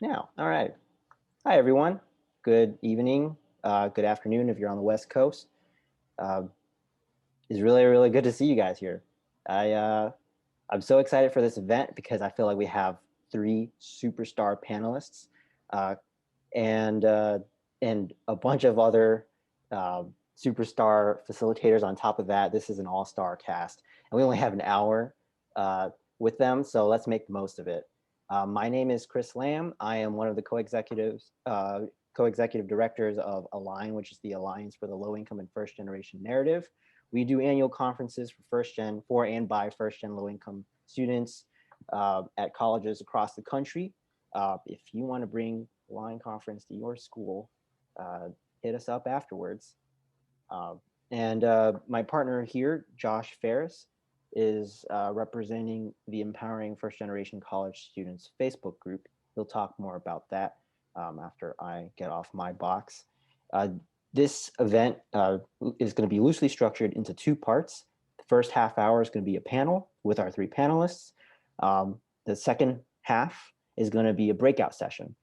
Now, all right. Hi, everyone. Good evening. Good afternoon if you're on the West Coast. Uh, it's really, really good to see you guys here. I'm so excited for this event because I feel like we have three superstar panelists uh, and uh, and a bunch of other uh, superstar facilitators on top of that. This is an all-star cast, and we only have an hour uh, with them, so let's make the most of it. My name is Chris Lamb. I am one of the co-executive directors of Align, which is the Alliance for the Low Income and First Generation Narrative. We do annual conferences for and by first gen low income students at colleges across the country. If you want to bring Line Conference to your school, uh, hit us up afterwards. Uh, and My partner here, Josh Ferris, is representing the Empowering First Generation College Students Facebook group. He'll talk more about that after I get off my box. Uh, this event is going to be loosely structured into two parts. The first half hour is going to be a panel with our three panelists. The second half is going to be a breakout session,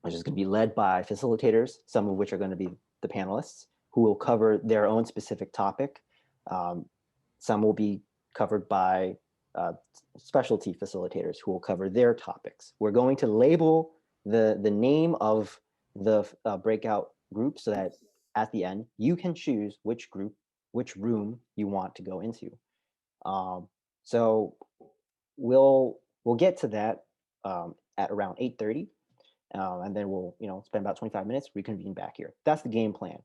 which is going to be led by facilitators, some of which are going to be the panelists, who will cover their own specific topic. Um, some will be covered by specialty facilitators who will cover their topics. We're going to label the name of the breakout group so that at the end, you can choose which group, which room you want to go into. Um, so we'll get to that at around 8:30, and then we'll spend about 25 minutes, reconvene back here. That's the game plan.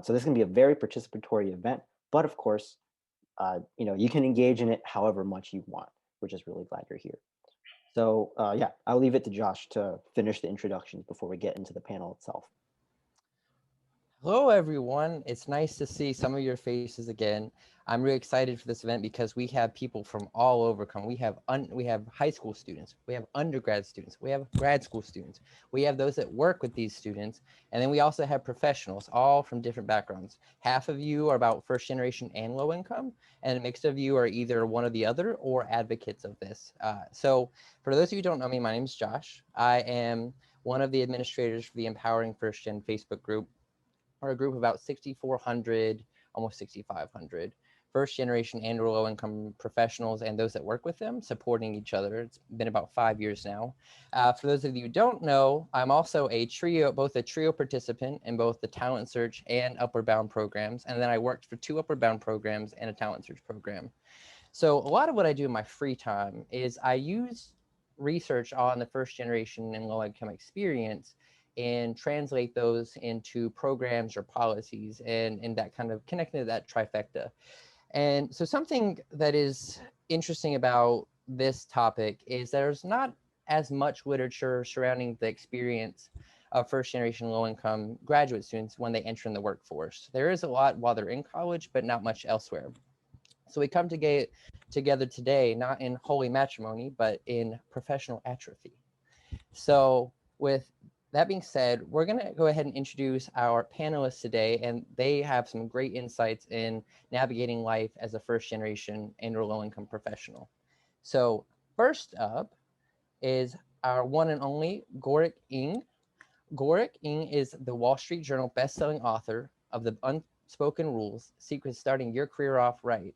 So this is going to be a very participatory event, but of course, you can engage in it however much you want. We're just really glad you're here. So yeah, I'll leave it to Josh to finish the introductions before we get into the panel itself. Hello, everyone. It's nice to see some of your faces again. I'm really excited for this event because we have people from all over come. We have high school students, we have undergrad students, we have grad school students, we have those that work with these students, and then we also have professionals, all from different backgrounds. Half of you are about first generation and low income, and a mix of you are either one or the other or advocates of this. So, for those of you who don't know me, my name is Josh. I am one of the administrators for the Empowering First Gen Facebook group. We're a group of about 6,400, almost 6,500 first generation and or low income professionals and those that work with them, supporting each other. It's been about 5 years now. For those of you who don't know, I'm also both a trio participant in both the Talent Search and Upward Bound programs. And then I worked for two Upward Bound programs and a Talent Search program. So a lot of what I do in my free time is I use research on the first generation and low income experience and translate those into programs or policies and that kind of connecting to that trifecta. And so something that is interesting about this topic is there's not as much literature surrounding the experience of first generation low income graduate students when they enter in the workforce. There is a lot while they're in college, but not much elsewhere. So we come together today, not in holy matrimony, but in professional atrophy. So with that being said, we're going to go ahead and introduce our panelists today, and they have some great insights in navigating life as a first generation and or low income professional. So first up is our one and only Gorick Ng. Gorick Ng is the Wall Street Journal best-selling author of The Unspoken Rules: Secrets Starting Your Career Off Right.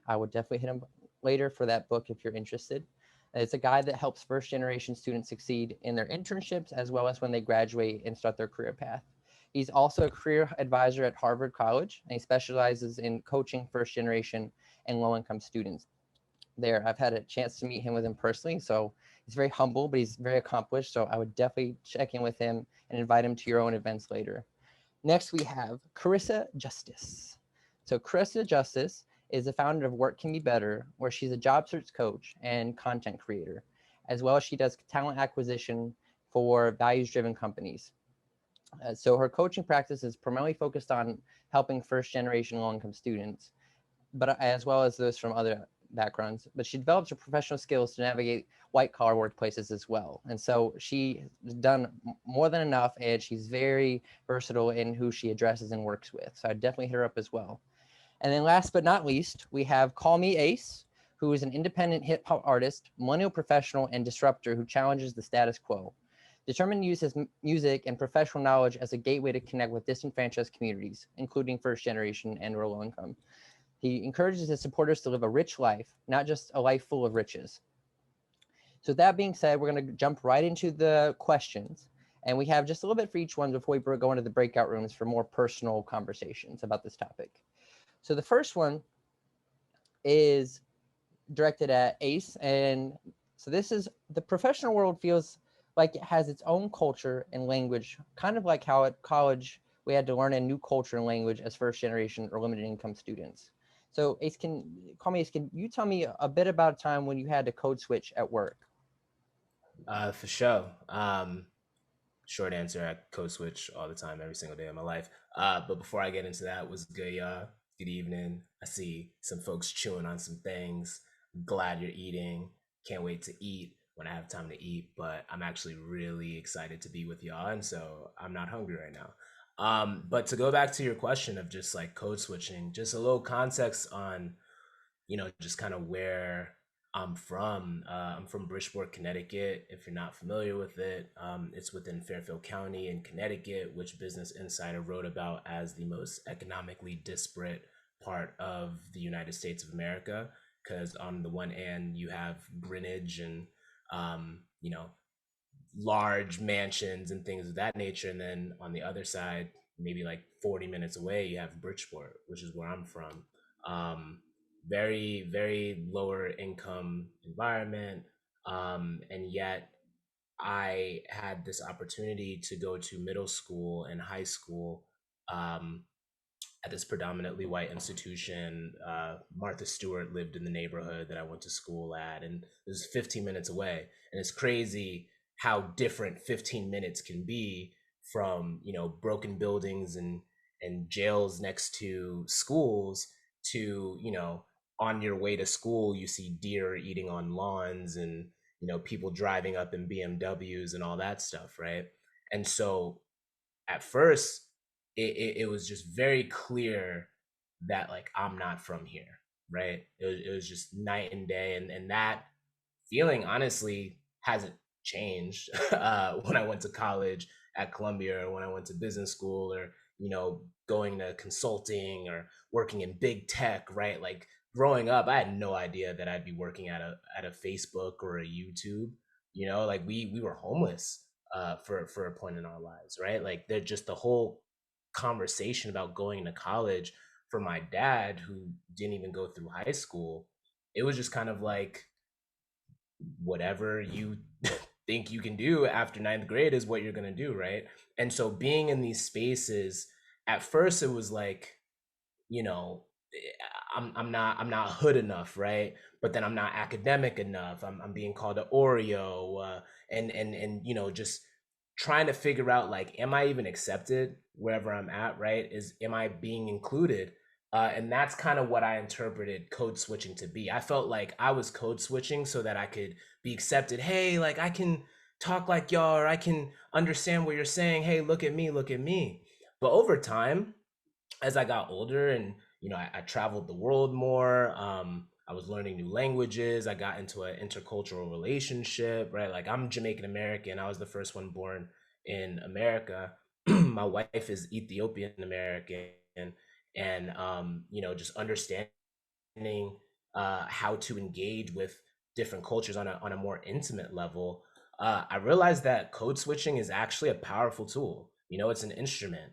I would definitely hit him later for that book if you're interested. It's a guide that helps first generation students succeed in their internships as well as when they graduate and start their career path. He's also a career advisor at Harvard College, and he specializes in coaching first generation and low income students there. I've had a chance to meet him with him personally, so he's very humble, but he's very accomplished. So I would definitely check in with him and invite him to your own events later. Next, we have Karissa Justice. So Karissa Justice is the founder of Work Can Be Better, where she's a job search coach and content creator, as well as she does talent acquisition for values-driven companies. So her coaching practice is primarily focused on helping first-generation low-income students, but as well as those from other backgrounds. But she develops her professional skills to navigate white-collar workplaces as well. And so she has done more than enough, and she's very versatile in who she addresses and works with. So I definitely hit her up as well. And then last but not least, we have Call Me Ace, who is an independent hip hop artist, millennial professional, and disruptor who challenges the status quo. Determined uses music and professional knowledge as a gateway to connect with disenfranchised communities, including first generation and rural income. He encourages his supporters to live a rich life, not just a life full of riches. So that being said, we're going to jump right into the questions. And we have just a little bit for each one before we go into the breakout rooms for more personal conversations about this topic. So the first one is directed at Ace. And so this is, the professional world feels like it has its own culture and language, kind of like how at college we had to learn a new culture and language as first generation or limited income students. So Ace, can you tell me a bit about a time when you had to code switch at work? For sure. Short answer, I code switch all the time, every single day of my life. But before I get into that, what's good, y'all? Good evening. I see some folks chewing on some things. Glad you're eating. Can't wait to eat when I have time to eat, but I'm actually really excited to be with y'all, and so I'm not hungry right now. But to go back to your question of just like code switching, just a little context on, just kind of where I'm from. I'm from Bridgeport, Connecticut. If you're not familiar with it, it's within Fairfield County in Connecticut, which Business Insider wrote about as the most economically disparate part of the United States of America. Because on the one hand, you have Greenwich and, you know, large mansions and things of that nature. And then on the other side, maybe like 40 minutes away, you have Bridgeport, which is where I'm from. Very, very lower income environment. And yet I had this opportunity to go to middle school and high school at this predominantly white institution. Martha Stewart lived in the neighborhood that I went to school at, and it was 15 minutes away. And it's crazy how different 15 minutes can be from, broken buildings and jails next to schools to, on your way to school, you see deer eating on lawns and, people driving up in BMWs and all that stuff, right? And so at first, it was just very clear that like I'm not from here, right? It was just night and day, and that feeling honestly hasn't changed when I went to college at Columbia, or when I went to business school, or going to consulting or working in big tech, right? Like growing up, I had no idea that I'd be working at a Facebook or a YouTube. Like we were homeless for a point in our lives, right? Like they're just the whole conversation about going to college for my dad, who didn't even go through high school. It was just kind of like whatever you think you can do after ninth grade is what you're going to do, right? And so being in these spaces, at first it was like, you know I'm not hood enough, right? But then I'm not academic enough. I'm being called an Oreo, and just trying to figure out, like, am I even accepted wherever I'm at, right? Am I being included? And that's kind of what I interpreted code switching to be. I felt like I was code switching so that I could be accepted. Hey, like I can talk like y'all, or I can understand what you're saying. Hey, look at me, look at me. But over time, as I got older and I traveled the world more, I was learning new languages. I got into an intercultural relationship, right? Like I'm Jamaican American. I was the first one born in America. My wife is Ethiopian American, and just understanding how to engage with different cultures on a more intimate level. I realized that code switching is actually a powerful tool. It's an instrument.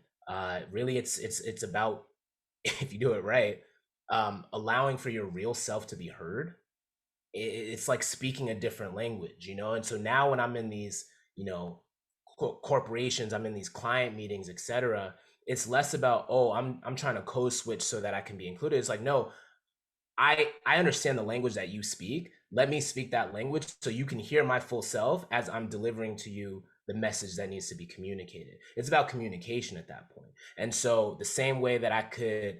Really, it's about, if you do it right, allowing for your real self to be heard. It's like speaking a different language, and so now when I'm in these corporations, I'm in these client meetings, etc., it's less about, oh, I'm trying to code switch so that I can be included. It's like, no, I understand the language that you speak. Let me speak that language so you can hear my full self as I'm delivering to you the message that needs to be communicated. It's about communication at that point. And so the same way that I could,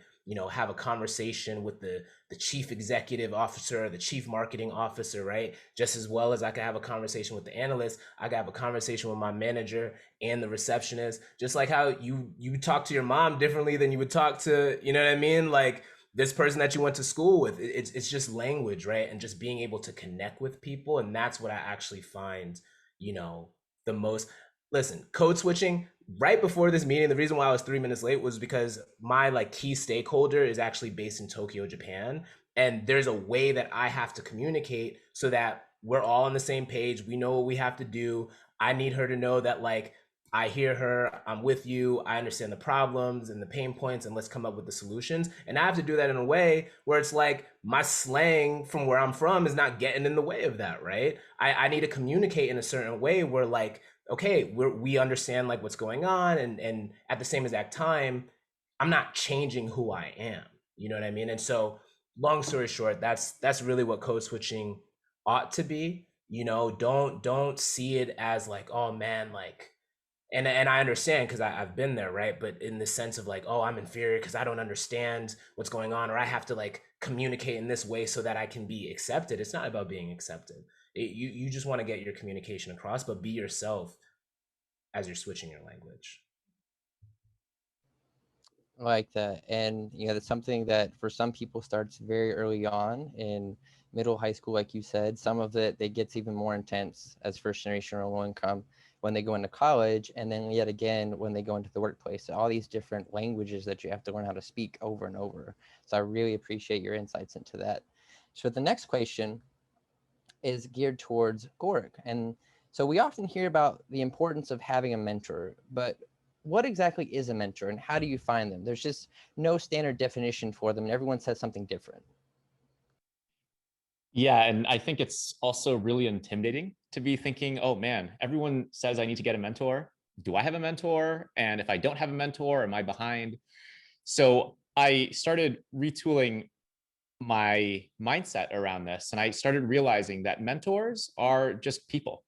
have a conversation with the chief executive officer, the chief marketing officer, right? Just as well as I could have a conversation with the analyst, I could have a conversation with my manager and the receptionist. Just like how you talk to your mom differently than you would talk to, you know what I mean? Like this person that you went to school with. It's just language, right? And just being able to connect with people. And that's what I actually find, the most. Listen, code switching right before this meeting, the reason why I was 3 minutes late was because my like key stakeholder is actually based in Tokyo, Japan. And there's a way that I have to communicate so that we're all on the same page. We know what we have to do. I need her to know that like I hear her, I'm with you, I understand the problems and the pain points, and let's come up with the solutions. And I have to do that in a way where it's like my slang from where I'm from is not getting in the way of that, right? I need to communicate in a certain way where like, okay, we understand like what's going on, and at the same exact time, I'm not changing who I am. You know what I mean? And so, long story short, that's really what code switching ought to be. You know, don't see it as like, oh man, like, and I understand because I've been there, right? But in the sense of like, oh, I'm inferior because I don't understand what's going on, or I have to like communicate in this way so that I can be accepted. It's not about being accepted. You just want to get your communication across, but be yourself as you're switching your language. I like that. And that's something that for some people starts very early on in middle high school, like you said. Some of it gets even more intense as first generation or low income when they go into college, and then yet again when they go into the workplace. So all these different languages that you have to learn how to speak over and over. So I really appreciate your insights into that. So the next question is geared towards Gorick. And so we often hear about the importance of having a mentor, but what exactly is a mentor and how do you find them? There's just no standard definition for them, and everyone says something different. Yeah, and I think it's also really intimidating to be thinking, oh man, everyone says I need to get a mentor. Do I have a mentor? And if I don't have a mentor, am I behind? So I started retooling my mindset around this, and I started realizing that mentors are just people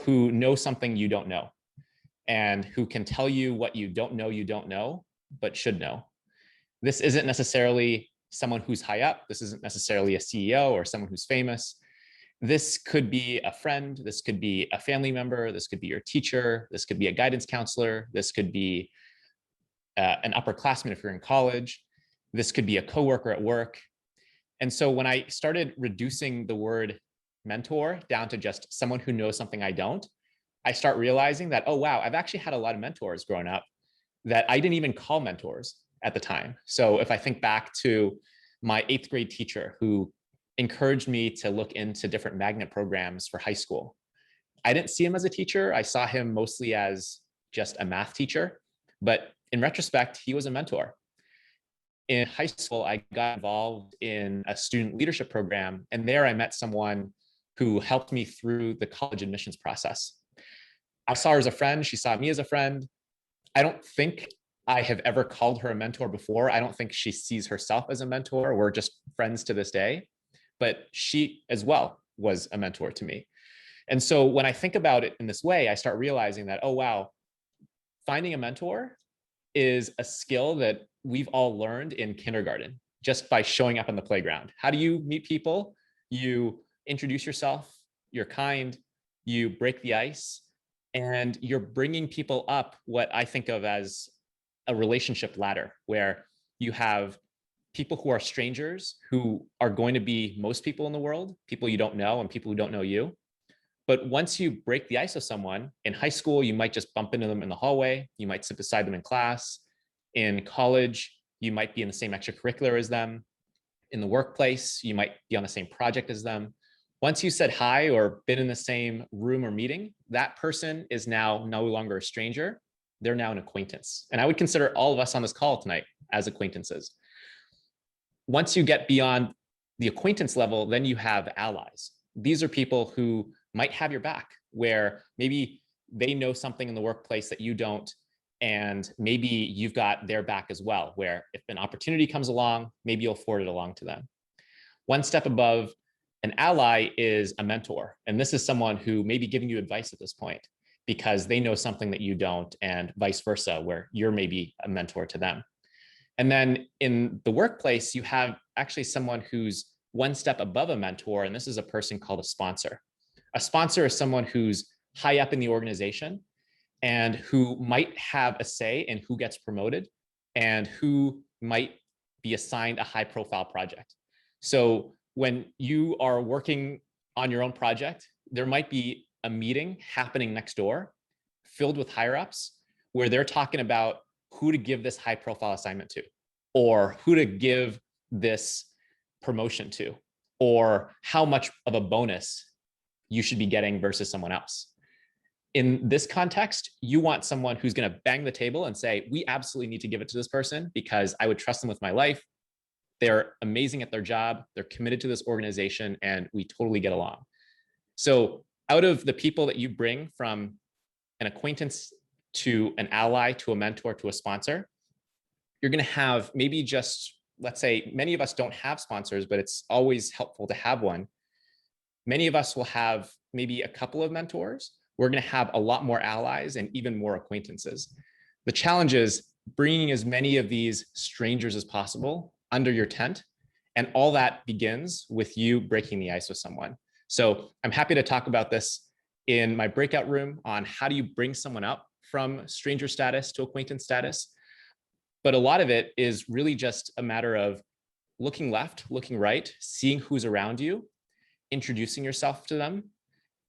who know something you don't know, and who can tell you what you don't know, but should know. This isn't necessarily someone who's high up. This isn't necessarily a CEO or someone who's famous. This could be a friend. This could be a family member. This could be your teacher. This could be a guidance counselor. This could be an upperclassman if you're in college. This could be a coworker at work. And so when I started reducing the word mentor down to just someone who knows something I don't, I start realizing that, oh, wow, I've actually had a lot of mentors growing up that I didn't even call mentors at the time. So if I think back to my 8th grade teacher who encouraged me to look into different magnet programs for high school, I didn't see him as a teacher. I saw him mostly as just a math teacher. But in retrospect, he was a mentor. In high school, I got involved in a student leadership program, and there I met someone who helped me through the college admissions process. I saw her as a friend. She saw me as a friend. I don't think I have ever called her a mentor before. I don't think she sees herself as a mentor. We're just friends to this day. But she as well was a mentor to me. And so when I think about it in this way, I start realizing that, oh, wow, finding a mentor is a skill that we've all learned in kindergarten just by showing up on the playground. How do you meet people? You introduce yourself, you're kind, you break the ice, and you're bringing people up what I think of as a relationship ladder, where you have people who are strangers who are going to be most people in the world, people you don't know and people who don't know you. But once you break the ice with someone, in high school, you might just bump into them in the hallway. You might sit beside them in class. In college, you might be in the same extracurricular as them. In the workplace, you might be on the same project as them. Once you said hi or been in the same room or meeting, that person is now no longer a stranger. They're now an acquaintance. And I would consider all of us on this call tonight as acquaintances. Once you get beyond the acquaintance level, then you have allies. These are people who might have your back, where maybe they know something in the workplace that you don't, and maybe you've got their back as well, where if an opportunity comes along, maybe you'll forward it along to them. One step above an ally is a mentor. And this is someone who may be giving you advice at this point because they know something that you don't, and vice versa, where you're maybe a mentor to them. And then in the workplace, you have actually someone who's one step above a mentor, and this is a person called a sponsor. A sponsor is someone who's high up in the organization and who might have a say in who gets promoted and who might be assigned a high profile project. So when you are working on your own project, there might be a meeting happening next door filled with higher ups where they're talking about who to give this high profile assignment to, or who to give this promotion to, or how much of a bonus you should be getting versus someone else. In this context, you want someone who's going to bang the table and say, we absolutely need to give it to this person because I would trust them with my life. They're amazing at their job. They're committed to this organization and we totally get along. So out of the people that you bring from an acquaintance to an ally, to a mentor, to a sponsor, you're going to have maybe just, let's say, many of us don't have sponsors, but it's always helpful to have one. Many of us will have maybe a couple of mentors. We're going to have a lot more allies and even more acquaintances. The challenge is bringing as many of these strangers as possible under your tent. And all that begins with you breaking the ice with someone. So I'm happy to talk about this in my breakout room on how do you bring someone up from stranger status to acquaintance status. But a lot of it is really just a matter of looking left, looking right, seeing who's around you, introducing yourself to them,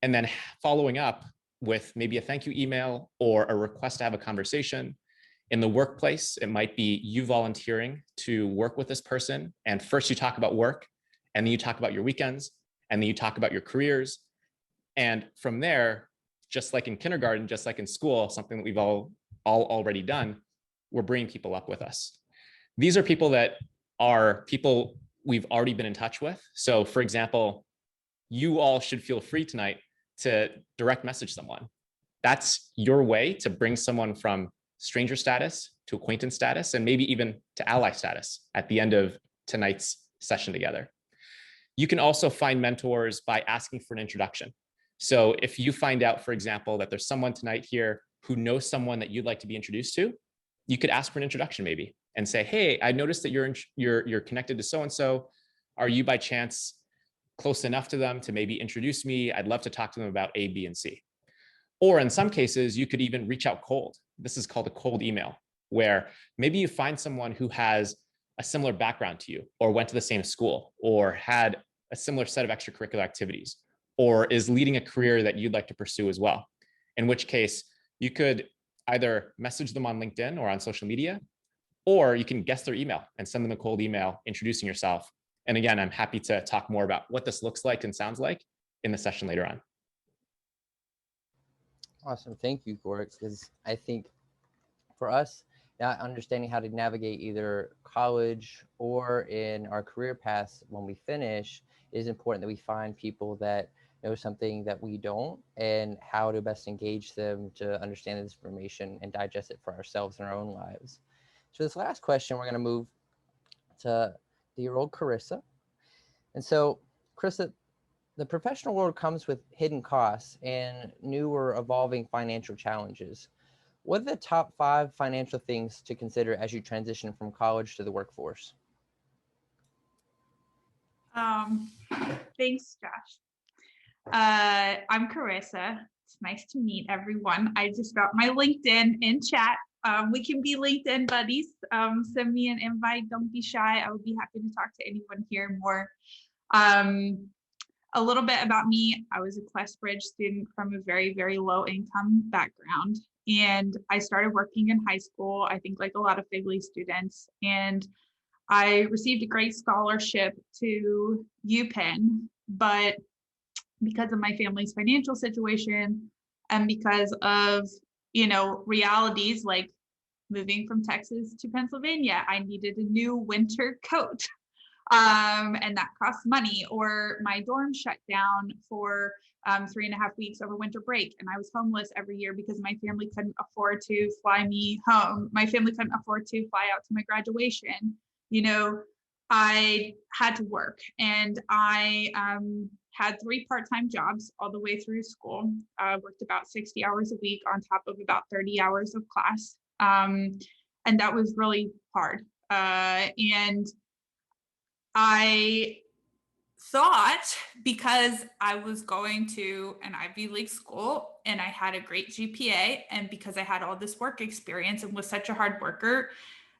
and then following up with maybe a thank you email or a request to have a conversation. In the workplace, it might be you volunteering to work with this person. And first you talk about work, and then you talk about your weekends, and then you talk about your careers. And from there, just like in kindergarten, just like in school, something that we've all already done, we're bringing people up with us. These are people that are people we've already been in touch with. So for example, you all should feel free tonight to direct message someone. That's your way to bring someone from stranger status to acquaintance status, and maybe even to ally status at the end of tonight's session together. You can also find mentors by asking for an introduction. So if you find out, for example, that there's someone tonight here who knows someone that you'd like to be introduced to, you could ask for an introduction maybe and say, hey, I noticed that you're connected to so-and-so. Are you by chance close enough to them to maybe introduce me? I'd love to talk to them about A, B, and C. Or in some cases, you could even reach out cold. This is called a cold email, where maybe you find someone who has a similar background to you, or went to the same school, or had a similar set of extracurricular activities, or is leading a career that you'd like to pursue as well. In which case, you could either message them on LinkedIn or on social media, or you can guess their email and send them a cold email introducing yourself. And again, I'm happy to talk more about what this looks like and sounds like in the session later on. Awesome. Thank you, Gorick, because I think for us, not understanding how to navigate either college or in our career paths when we finish, it is important that we find people that know something that we don't, and how to best engage them to understand this information and digest it for ourselves in our own lives. So this last question, we're going to move to the year old Karissa. And so, Karissa, the professional world comes with hidden costs and new or evolving financial challenges. What are the top 5 financial things to consider as you transition from college to the workforce? Thanks, Josh. I'm Karissa. It's nice to meet everyone. I just dropped my LinkedIn in chat. We can be LinkedIn buddies. Send me an invite. Don't be shy. I would be happy to talk to anyone here more. A little bit about me. I was a Questbridge student from a very, very low income background. And I started working in high school, I think like a lot of Figley students. And I received a great scholarship to UPenn, but because of my family's financial situation and because of, realities like moving from Texas to Pennsylvania, I needed a new winter coat. And that costs money, or my dorm shut down for 3.5 weeks over winter break. And I was homeless every year because my family couldn't afford to fly me home. My family couldn't afford to fly out to my graduation. I had to work, and I had 3 part-time jobs all the way through school. Worked about 60 hours a week on top of about 30 hours of class. And that was really hard. And I thought, because I was going to an Ivy League school and I had a great GPA, and because I had all this work experience and was such a hard worker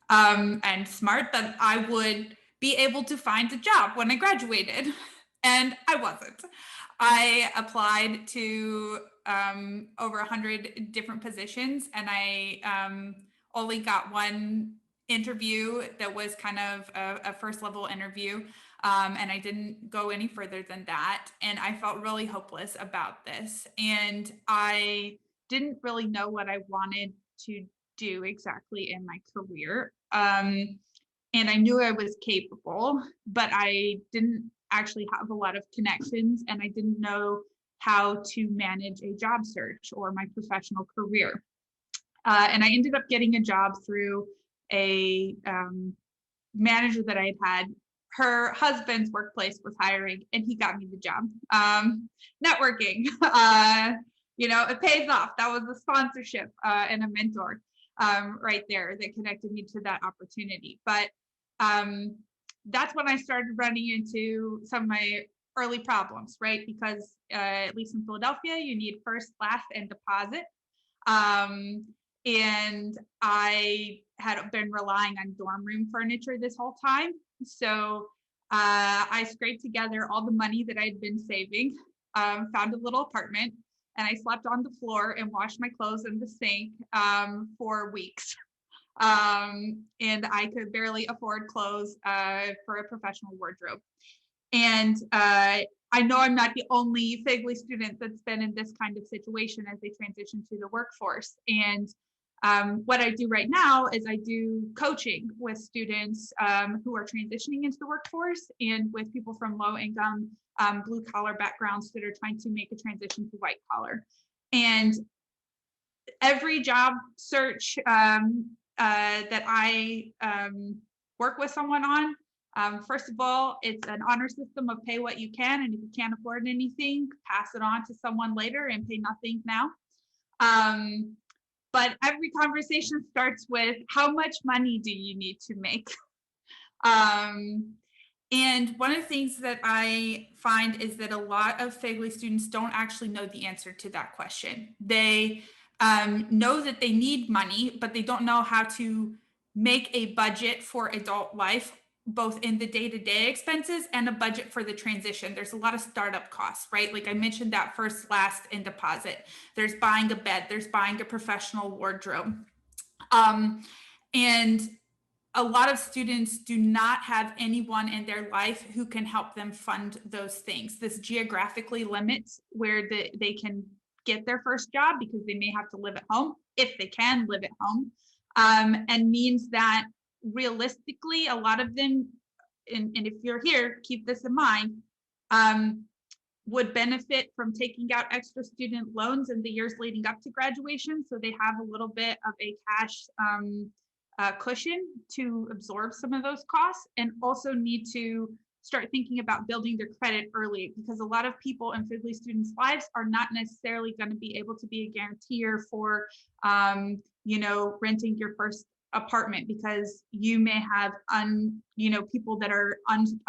and smart, that I would be able to find a job when I graduated. And I wasn't. I applied to over 100 different positions, and I only got one interview that was kind of a first level interview. And I didn't go any further than that. And I felt really hopeless about this. And I didn't really know what I wanted to do exactly in my career. And I knew I was capable, but I didn't actually have a lot of connections, and I didn't know how to manage a job search or my professional career. And I ended up getting a job through a manager that I had. Her husband's workplace was hiring, and he got me the job. Networking, it pays off. That was a sponsorship and a mentor right there that connected me to that opportunity. But that's when I started running into some of my early problems, right? Because at least in Philadelphia, you need first, last, and deposit. And I had been relying on dorm room furniture this whole time. So I scraped together all the money that I'd been saving, found a little apartment, and I slept on the floor and washed my clothes in the sink for weeks. And I could barely afford clothes for a professional wardrobe. And I know I'm not the only Figley student that's been in this kind of situation as they transition to the workforce. And what I do right now is I do coaching with students who are transitioning into the workforce, and with people from low income, blue collar backgrounds that are trying to make a transition to white collar. And every job search that I work with someone on, first of all, it's an honor system of pay what you can, and if you can't afford anything, pass it on to someone later and pay nothing now. But every conversation starts with, how much money do you need to make? And one of the things that I find is that a lot of Figley students don't actually know the answer to that question. They know that they need money, but they don't know how to make a budget for adult life, both in the day-to-day expenses and a budget for the transition. There's a lot of startup costs, right? Like I mentioned, that first, last, and deposit. There's buying a bed, there's buying a professional wardrobe. And a lot of students do not have anyone in their life who can help them fund those things. This geographically limits where they can get their first job, because they may have to live at home, if they can live at home, and means that realistically, a lot of them, and if you're here, keep this in mind, would benefit from taking out extra student loans in the years leading up to graduation, so they have a little bit of a cash cushion to absorb some of those costs, and also need to start thinking about building their credit early, because a lot of people in Figley students' lives are not necessarily going to be able to be a guarantor for, renting your first apartment, because you may have people that are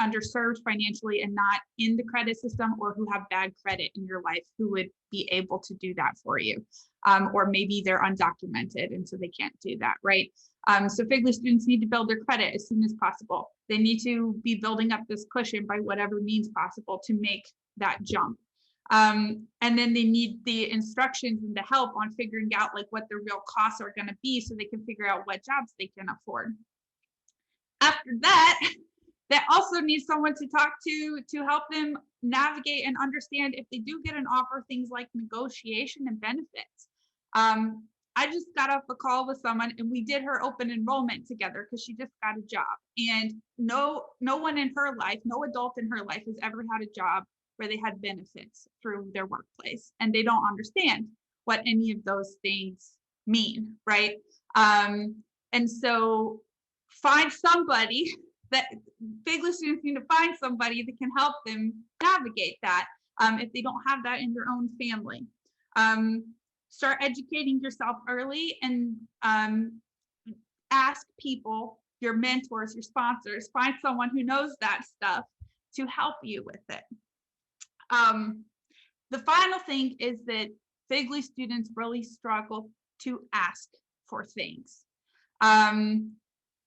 underserved financially and not in the credit system, or who have bad credit in your life, who would be able to do that for you. Or maybe they're undocumented and so they can't do that, right? So Figley students need to build their credit as soon as possible. They need to be building up this cushion by whatever means possible to make that jump. And then they need the instructions and the help on figuring out like what the real costs are going to be, so they can figure out what jobs they can afford. After that, they also need someone to talk to help them navigate and understand, if they do get an offer, things like negotiation and benefits. I just got off a call with someone, and we did her open enrollment together because she just got a job. And no one in her life, no adult in her life has ever had a job where they had benefits through their workplace, and they don't understand what any of those things mean, right? And so find somebody that Figley students need to find somebody that can help them navigate that if they don't have that in their own family. Start educating yourself early, and ask people, your mentors, your sponsors, find someone who knows that stuff to help you with it. The final thing is that Figley students really struggle to ask for things. And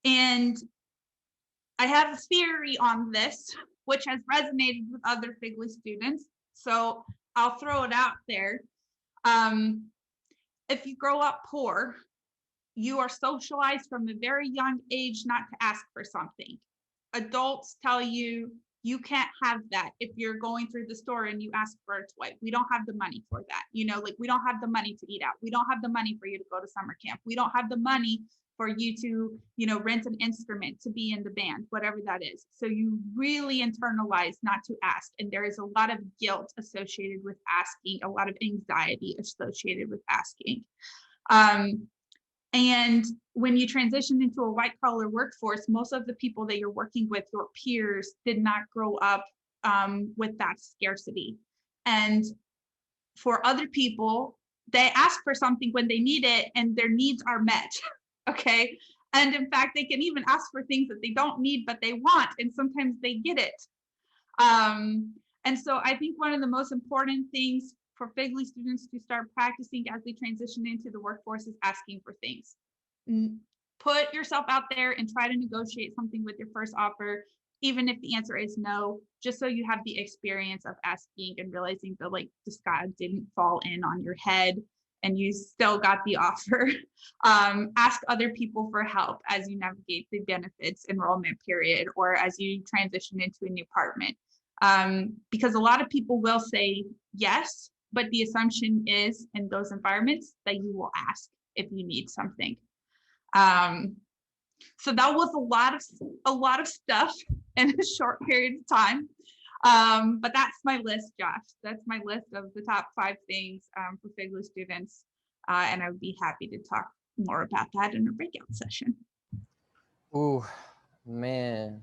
I have a theory on this, which has resonated with other Figley students. So I'll throw it out there. If you grow up poor, you are socialized from a very young age not to ask for something. Adults tell you you can't have that. If you're going through the store and you ask for a toy, we don't have the money for that. You know, like we don't have the money to eat out. We don't have the money for you to go to summer camp. We don't have the money for you to, you know, rent an instrument to be in the band, whatever that is. So you really internalize not to ask. And there is a lot of guilt associated with asking, a lot of anxiety associated with asking. And when you transition into a white collar workforce, most of the people that you're working with, your peers, did not grow up with that scarcity. And for other people, they ask for something when they need it and their needs are met. Okay. And in fact, they can even ask for things that they don't need, but they want, and sometimes they get it. And so I think one of the most important things for FIGLY students to start practicing as they transition into the workforce is asking for things. Put yourself out there and try to negotiate something with your first offer, even if the answer is no, just so you have the experience of asking and realizing that like the sky didn't fall in on your head and you still got the offer. Ask other people for help as you navigate the benefits enrollment period or as you transition into a new department. Because a lot of people will say yes, but the assumption is in those environments that you will ask if you need something. So that was a lot of stuff in a short period of time. But that's my list, Josh. That's my list of the top 5 things for FIGLY students. And I would be happy to talk more about that in a breakout session. Ooh, man,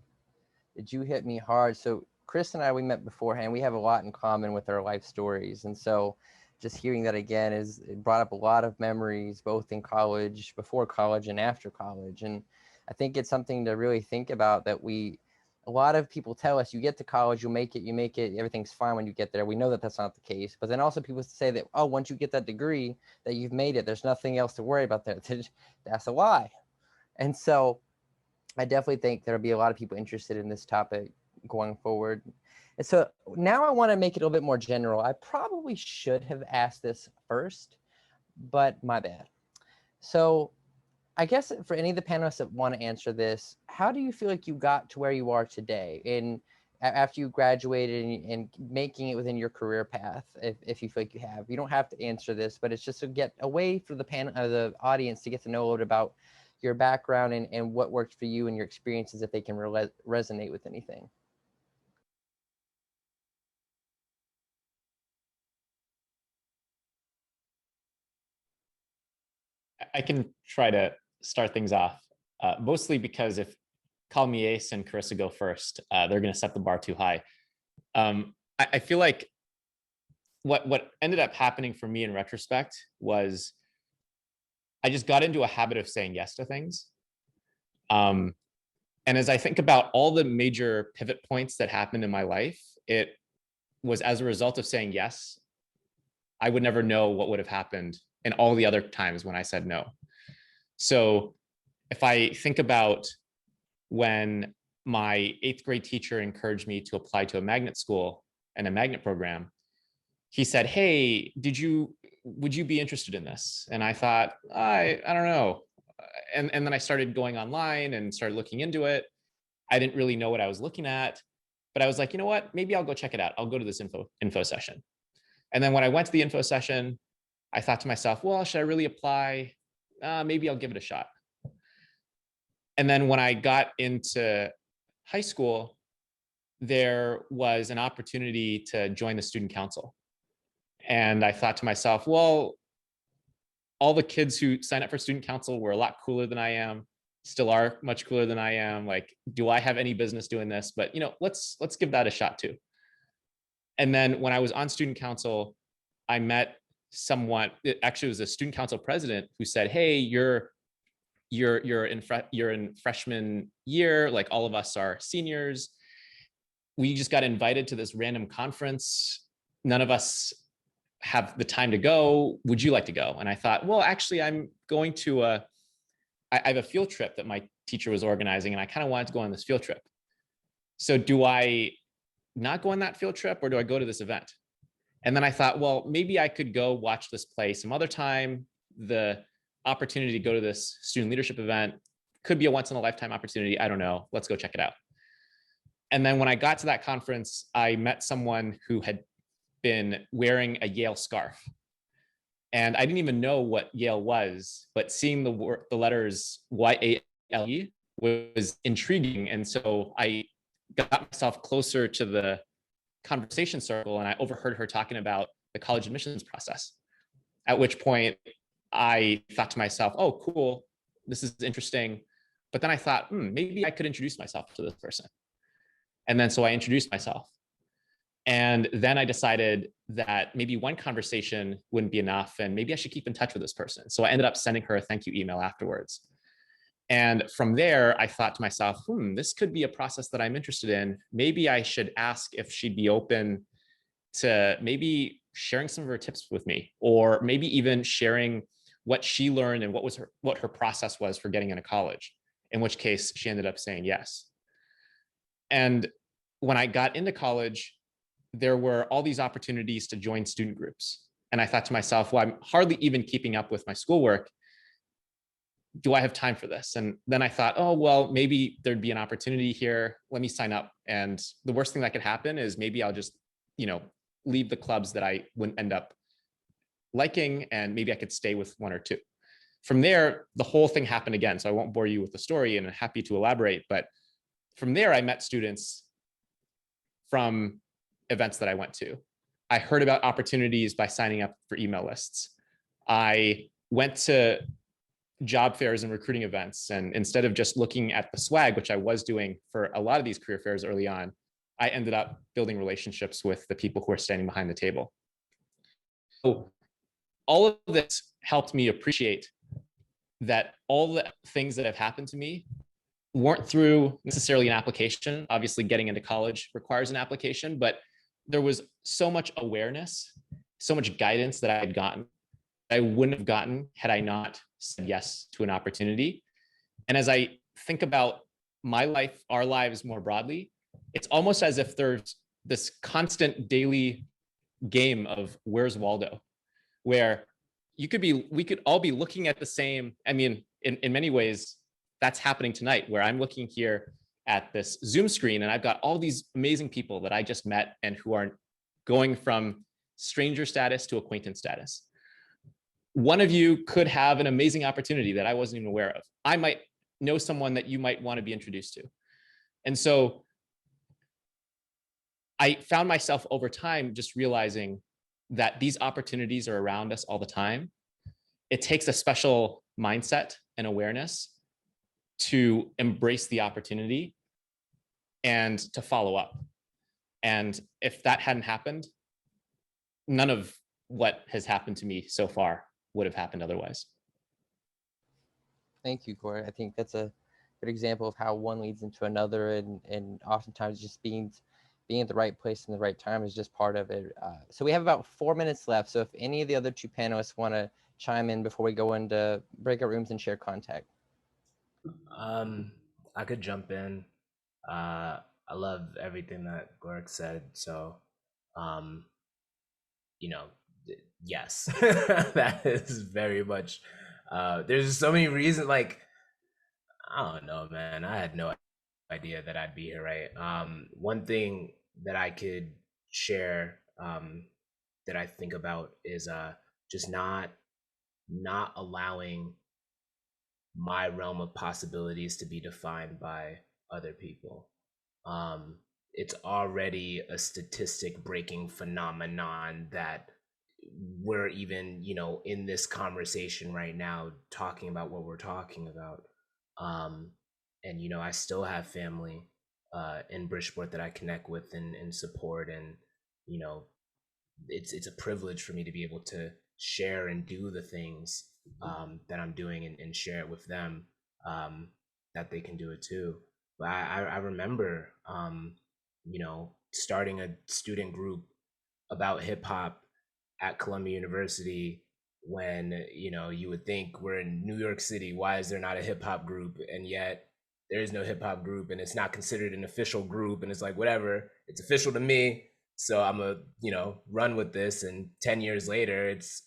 did you hit me hard? So Chris and I, we met beforehand. We have a lot in common with our life stories. And so just hearing that again it brought up a lot of memories, both in college, before college, and after college. And I think it's something to really think about, that a lot of people tell us, you get to college, you make it, everything's fine when you get there. We know that that's not the case. But then also people say that, oh, once you get that degree, that you've made it, there's nothing else to worry about there. That's a lie. And so I definitely think there'll be a lot of people interested in this topic going forward. And so now I want to make it a little bit more general. I probably should have asked this first, but my bad. So I guess for any of the panelists that want to answer this, how do you feel like you got to where you are today after you graduated and making it within your career path, if you feel like you have? You don't have to answer this, but it's just to get a way for the audience to get to know a little bit about your background and what worked for you and your experiences, if they can resonate with anything. I can try to start things off, mostly because if Call Me Ace and Karissa go first, they're going to set the bar too high. I feel like what ended up happening for me in retrospect was I just got into a habit of saying yes to things. And as I think about all the major pivot points that happened in my life, it was as a result of saying yes. I would never know what would have happened in all the other times when I said no. So if I think about when my 8th grade teacher encouraged me to apply to a magnet school and a magnet program, he said, hey, would you be interested in this? And I thought, I don't know. And then I started going online and started looking into it. I didn't really know what I was looking at, but I was like, you know what, maybe I'll go check it out. I'll go to this info session. And then when I went to the info session, I thought to myself, well, should I really apply? Maybe I'll give it a shot. And then when I got into high school, there was an opportunity to join the student council. And I thought to myself, well, all the kids who sign up for student council were a lot cooler than I am, still are much cooler than I am. Like, do I have any business doing this? But, let's give that a shot too. And then when I was on student council, I met someone, it actually was a student council president, who said, hey, you're in freshman year, like all of us are seniors. We just got invited to this random conference. None of us have the time to go. Would you like to go? And I thought, well, actually, I'm going to I have a field trip that my teacher was organizing, and I kind of wanted to go on this field trip. So do I not go on that field trip, or do I go to this event? And then I thought, well, maybe I could go watch this play some other time. The opportunity to go to this student leadership event could be a once in a lifetime opportunity. I don't know. Let's go check it out. And then when I got to that conference, I met someone who had been wearing a Yale scarf. And I didn't even know what Yale was, but seeing the letters YALE was intriguing. And so I got myself closer to the conversation circle, and I overheard her talking about the college admissions process. At which point I thought to myself, oh, cool, this is interesting. But then I thought, maybe I could introduce myself to this person. And then so I introduced myself. And then I decided that maybe one conversation wouldn't be enough, and maybe I should keep in touch with this person. So I ended up sending her a thank you email afterwards. And from there, I thought to myself, this could be a process that I'm interested in. Maybe I should ask if she'd be open to maybe sharing some of her tips with me, or maybe even sharing what she learned and what her process was for getting into college, in which case she ended up saying yes. And when I got into college, there were all these opportunities to join student groups. And I thought to myself, well, I'm hardly even keeping up with my schoolwork. Do I have time for this? And then I thought, oh, well, maybe there'd be an opportunity here. Let me sign up. And the worst thing that could happen is maybe I'll just, leave the clubs that I wouldn't end up liking, and maybe I could stay with one or two. From there, the whole thing happened again. So I won't bore you with the story, and I'm happy to elaborate. But from there, I met students from events that I went to. I heard about opportunities by signing up for email lists. I went to job fairs and recruiting events, and instead of just looking at the swag, which I was doing for a lot of these career fairs early on, I ended up building relationships with the people who are standing behind the table. So all of this helped me appreciate that all the things that have happened to me weren't through necessarily an application. Obviously, getting into college requires an application, but there was so much awareness, so much guidance that I had gotten I wouldn't have gotten had I not said yes to an opportunity. And as I think about my life, our lives more broadly, it's almost as if there's this constant daily game of where's Waldo, where we could all be looking at the same. I mean, in many ways, that's happening tonight, where I'm looking here at this Zoom screen, and I've got all these amazing people that I just met and who are going from stranger status to acquaintance status. One of you could have an amazing opportunity that I wasn't even aware of. I might know someone that you might want to be introduced to. And so I found myself over time just realizing that these opportunities are around us all the time. It takes a special mindset and awareness to embrace the opportunity and to follow up. And if that hadn't happened, none of what has happened to me so far would have happened otherwise. Thank you, Corey. I think that's a good example of how one leads into another, and oftentimes just being at the right place in the right time is just part of it. So we have about 4 minutes left. So if any of the other two panelists want to chime in before we go into breakout rooms and share contact. I could jump in. I love everything that Gorick said. So, yes, that is very much. There's so many reasons. Like, I don't know, man. I had no idea that I'd be here, right? One thing that I could share that I think about is just not allowing my realm of possibilities to be defined by other people. It's already a statistic breaking phenomenon that we're even, in this conversation right now, talking about what we're talking about. And, I still have family in Bridgeport that I connect with and support. And, it's a privilege for me to be able to share and do the things that I'm doing and share it with them, that they can do it too. But I remember, starting a student group about hip hop at Columbia University when, you would think we're in New York City. Why is there not a hip hop group? And yet there is no hip hop group, and it's not considered an official group. And it's like, whatever, it's official to me. So I'm a, run with this. And 10 years later, it's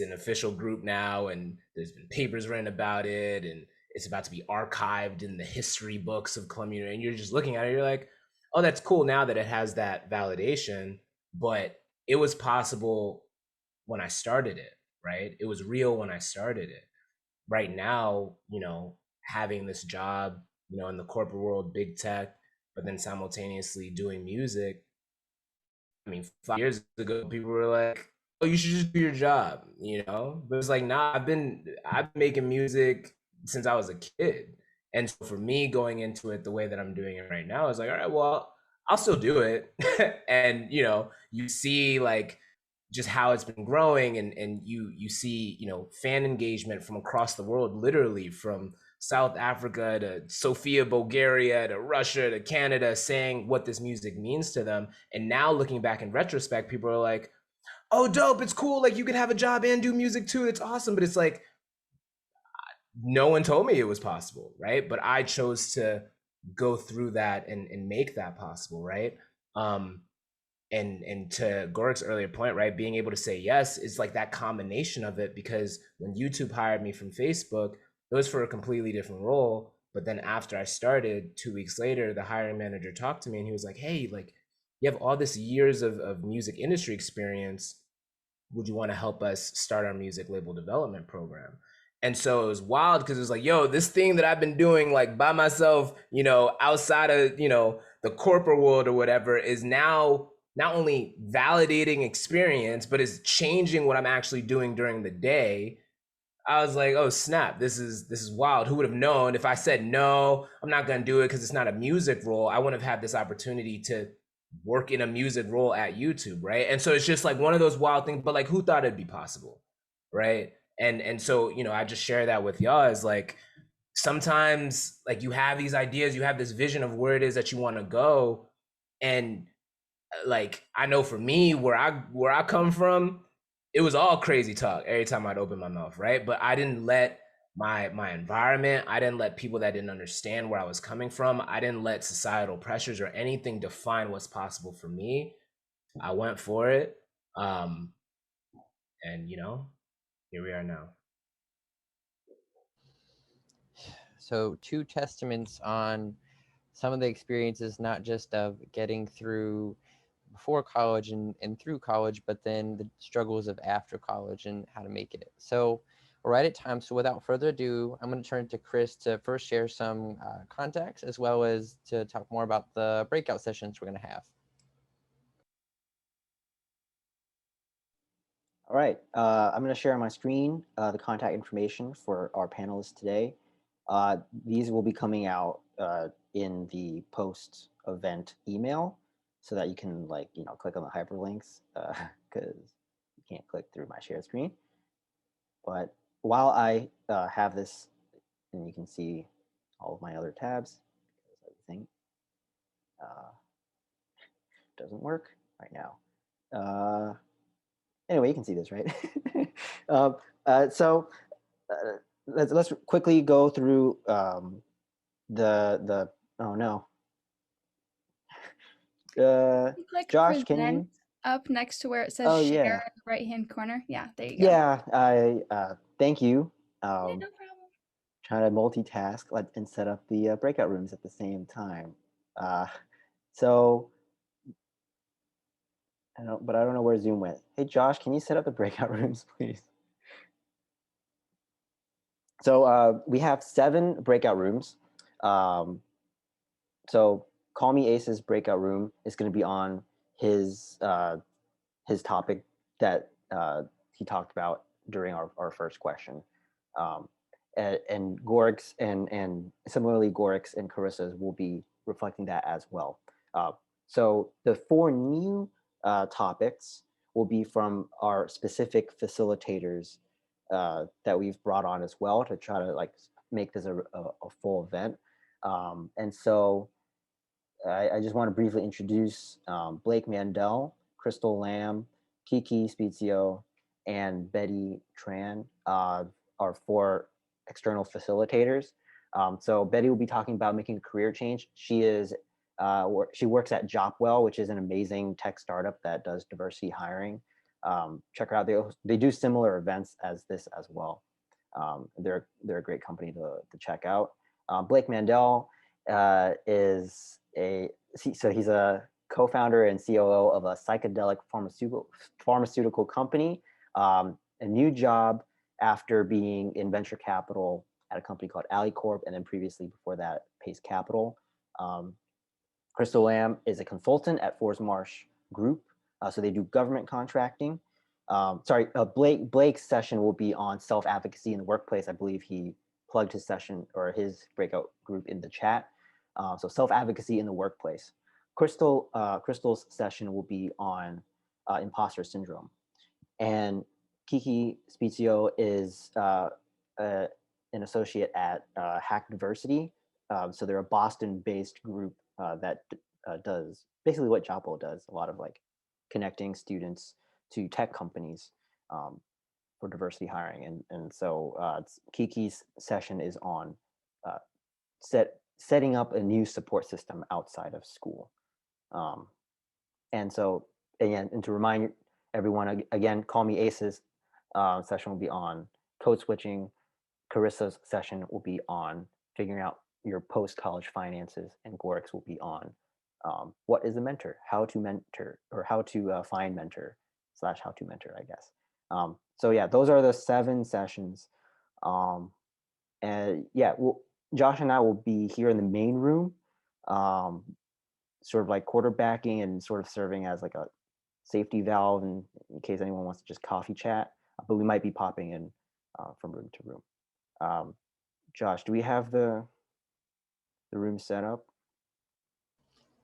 an official group now, and there's been papers written about it, and it's about to be archived in the history books of Columbia. And you're just looking at it, you're like, oh, that's cool now that it has that validation, but it was possible when I started it, right? It was real when I started it. Right now, having this job, in the corporate world, big tech, but then simultaneously doing music. I mean, 5 years ago, people were like, "Oh, you should just do your job," But it's like, nah, I've been making music since I was a kid, and so for me, going into it the way that I'm doing it right now is like, all right, well, I'll still do it, and you see like just how it's been growing, and you see fan engagement from across the world, literally from South Africa to Sofia, Bulgaria to Russia to Canada, saying what this music means to them. And now looking back in retrospect, people are like, oh, dope, it's cool, like you can have a job and do music too, it's awesome. But it's like, no one told me it was possible, right? But I chose to go through that and make that possible, right? And to Gorick's earlier point, right, being able to say yes is like that combination of it, because when YouTube hired me from Facebook, it was for a completely different role. But then after I started, 2 weeks later, the hiring manager talked to me and he was like, hey, like, you have all this years of music industry experience. Would you want to help us start our music label development program? And so it was wild, because it was like, yo, this thing that I've been doing like by myself, outside of, the corporate world or whatever, is now not only validating experience, but is changing what I'm actually doing during the day. I was like, oh snap, this is wild. Who would have known if I said, no, I'm not going to do it because it's not a music role, I wouldn't have had this opportunity to work in a music role at YouTube, right? And so it's just like one of those wild things, but like, who thought it'd be possible, right? And so, I just share that with y'all, is like, sometimes like you have these ideas, you have this vision of where it is that you want to go. And like, I know for me, where I come from, it was all crazy talk every time I'd open my mouth, right? But I didn't let my environment, I didn't let people that didn't understand where I was coming from, I didn't let societal pressures or anything define what's possible for me. I went for it. And here we are now. So 2 testaments on some of the experiences, not just of getting through before college and through college, but then the struggles of after college and how to make it. So we're right at time. So without further ado, I'm going to turn to Chris to first share some contacts, as well as to talk more about the breakout sessions we're going to have. All right, I'm going to share on my screen the contact information for our panelists today. These will be coming out in the post-event email, so that you can click on the hyperlinks, because you can't click through my share screen. But while I have this, and you can see all of my other tabs, because everything doesn't work right now. Anyway, you can see this, right? So let's quickly go through the oh no. Click Josh, can present you? up next to where it says share Yeah. in the right-hand corner? Yeah, there you go. Yeah, I thank you. Yeah, no problem. Trying to multitask and set up the breakout rooms at the same time. So, I don't know where Zoom went. Hey, Josh, can you set up the breakout rooms, please? So we have 7 breakout rooms. So Call Me Ace's breakout room is going to be on his topic that he talked about during our first question. And Gorick's and similarly Gorick's and Karissa's will be reflecting that as well. So the 4 new topics will be from our specific facilitators that we've brought on as well, to try to make this a full event. And so I just want to briefly introduce Blake Mandel, Crystal Lamb, Kiki Spezio, and Betty Tran, our 4 external facilitators. So Betty will be talking about making a career change. She is She works at Jopwell, which is an amazing tech startup that does diversity hiring. Check her out. They do similar events as this as well. They're a great company to check out. Blake Mandel is he's a co-founder and COO of a psychedelic pharmaceutical company. A new job after being in venture capital at a company called AliCorp, and then previously before that, Pace Capital. Crystal Lamb is a consultant at Forest Marsh Group, so they do government contracting. Blake's session will be on self-advocacy in the workplace. I believe he plugged his session or his breakout group in the chat. So self-advocacy in the workplace. Crystal's session will be on impostor syndrome. And Kiki Spezio is an associate at Hack Diversity. So they're a Boston-based group that does basically what Jopwell does, a lot of like connecting students to tech companies for diversity hiring. And so Kiki's session is on setting up a new support system outside of school. And so, again, and to remind everyone, again, Call Me Aces session will be on code switching. Karissa's session will be on figuring out your post-college finances, and Gorick's will be on what is a mentor, how to mentor, or how to find mentor / how to mentor, I guess. So yeah, those are the 7 sessions. And yeah, Josh and I will be here in the main room, sort of like quarterbacking and sort of serving as like a safety valve in case anyone wants to just coffee chat, but we might be popping in from room to room. Josh, do we have the room set up?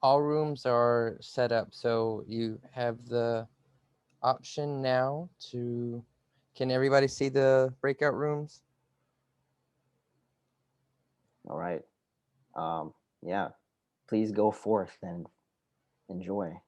All rooms are set up, so you have the option now to, can everybody see the breakout rooms? All right. Yeah, please go forth and enjoy.